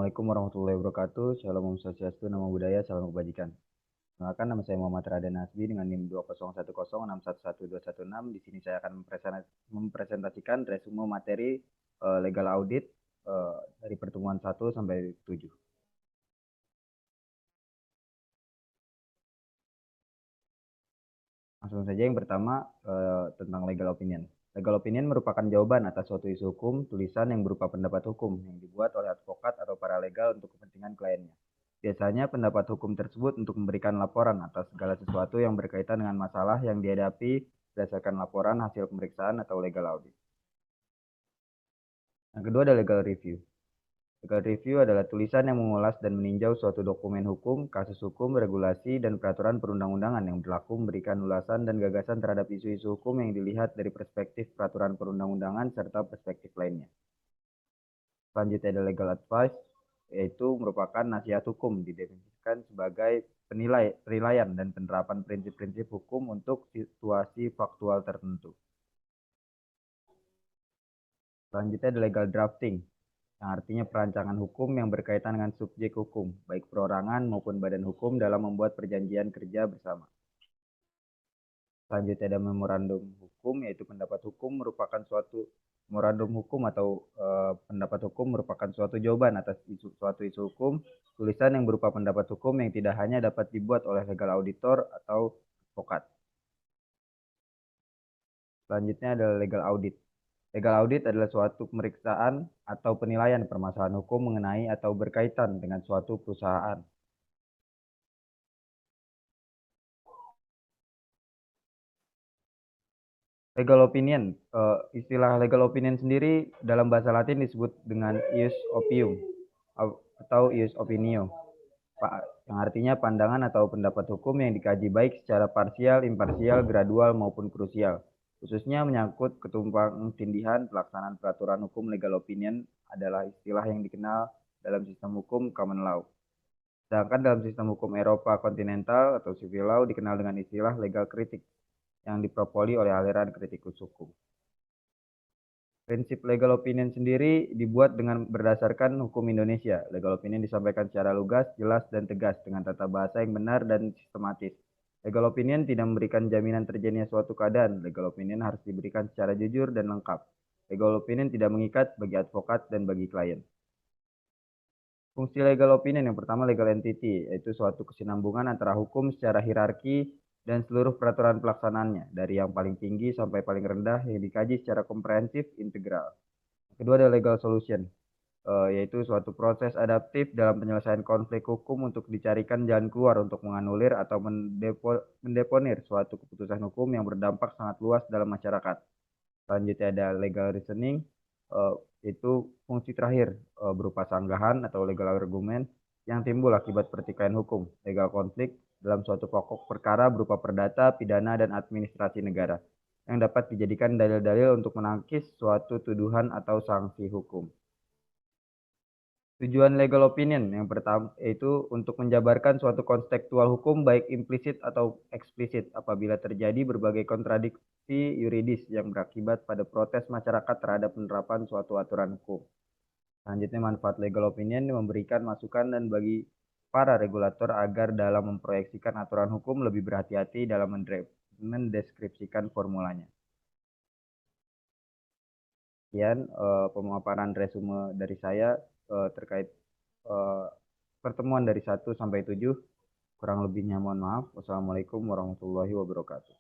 Assalamualaikum warahmatullahi wabarakatuh. Shalom Om Swastiastu, Namo Buddhaya, Salam Kebajikan. Perkenalkan, nama saya Muhammad Raden Nasbi dengan NIM 20106112116. Di sini saya akan mempresentasikan resume materi legal audit dari pertemuan 1 sampai 7. Langsung saja yang pertama tentang legal opinion. Legal opinion merupakan jawaban atas suatu isu hukum, tulisan yang berupa pendapat hukum yang dibuat oleh advokat atau paralegal untuk kepentingan kliennya. Biasanya pendapat hukum tersebut untuk memberikan laporan atas segala sesuatu yang berkaitan dengan masalah yang dihadapi berdasarkan laporan hasil pemeriksaan atau legal audit. Yang kedua ada legal review. Legal review adalah tulisan yang mengulas dan meninjau suatu dokumen hukum, kasus hukum, regulasi, dan peraturan perundang-undangan yang berlaku, memberikan ulasan dan gagasan terhadap isu-isu hukum yang dilihat dari perspektif peraturan perundang-undangan serta perspektif lainnya. Selanjutnya ada legal advice, yaitu merupakan nasihat hukum, didefinisikan sebagai penilaian dan penerapan prinsip-prinsip hukum untuk situasi faktual tertentu. Selanjutnya ada legal drafting, yang artinya perancangan hukum yang berkaitan dengan subjek hukum, baik perorangan maupun badan hukum dalam membuat perjanjian kerja bersama. Selanjutnya ada memorandum hukum, yaitu pendapat hukum merupakan suatu memorandum hukum atau pendapat hukum merupakan suatu jawaban atas suatu isu hukum, tulisan yang berupa pendapat hukum yang tidak hanya dapat dibuat oleh legal auditor atau advokat. Selanjutnya adalah legal audit. Legal audit adalah suatu pemeriksaan atau penilaian permasalahan hukum mengenai atau berkaitan dengan suatu perusahaan. Legal opinion, istilah legal opinion sendiri dalam bahasa Latin disebut dengan ius opinium atau ius opinio, yang artinya pandangan atau pendapat hukum yang dikaji baik secara parsial, imparsial, gradual maupun krusial. Khususnya menyangkut ketumpang tindihan pelaksanaan peraturan hukum. Legal opinion adalah istilah yang dikenal dalam sistem hukum common law. Sedangkan dalam sistem hukum Eropa kontinental atau civil law dikenal dengan istilah legal kritik yang dipropoli oleh aliran kritikus hukum. Prinsip legal opinion sendiri dibuat dengan berdasarkan hukum Indonesia. Legal opinion disampaikan secara lugas, jelas, dan tegas dengan tata bahasa yang benar dan sistematis. Legal opinion tidak memberikan jaminan terjadinya suatu keadaan. Legal opinion harus diberikan secara jujur dan lengkap. Legal opinion tidak mengikat bagi advokat dan bagi klien. Fungsi legal opinion yang pertama legal entity, yaitu suatu kesinambungan antara hukum secara hierarki dan seluruh peraturan pelaksanaannya, dari yang paling tinggi sampai paling rendah yang dikaji secara komprehensif integral. Kedua ada legal solution, yaitu suatu proses adaptif dalam penyelesaian konflik hukum untuk dicarikan jalan keluar untuk menganulir atau mendeponir suatu keputusan hukum yang berdampak sangat luas dalam masyarakat. Selanjutnya ada legal reasoning, itu fungsi terakhir berupa sanggahan atau legal argument yang timbul akibat pertikaian hukum, legal konflik dalam suatu pokok perkara berupa perdata, pidana, dan administrasi negara yang dapat dijadikan dalil-dalil untuk menangkis suatu tuduhan atau sanksi hukum. Tujuan legal opinion yang pertama yaitu untuk menjabarkan suatu konstekstual hukum baik implisit atau eksplisit apabila terjadi berbagai kontradiksi yuridis yang berakibat pada protes masyarakat terhadap penerapan suatu aturan hukum. Selanjutnya manfaat legal opinion memberikan masukan dan bagi para regulator agar dalam memproyeksikan aturan hukum lebih berhati-hati dalam mendeskripsikan formulanya. Sekian pemaparan resume dari saya terkait pertemuan dari 1 sampai 7. Kurang lebihnya mohon maaf. Wassalamualaikum warahmatullahi wabarakatuh.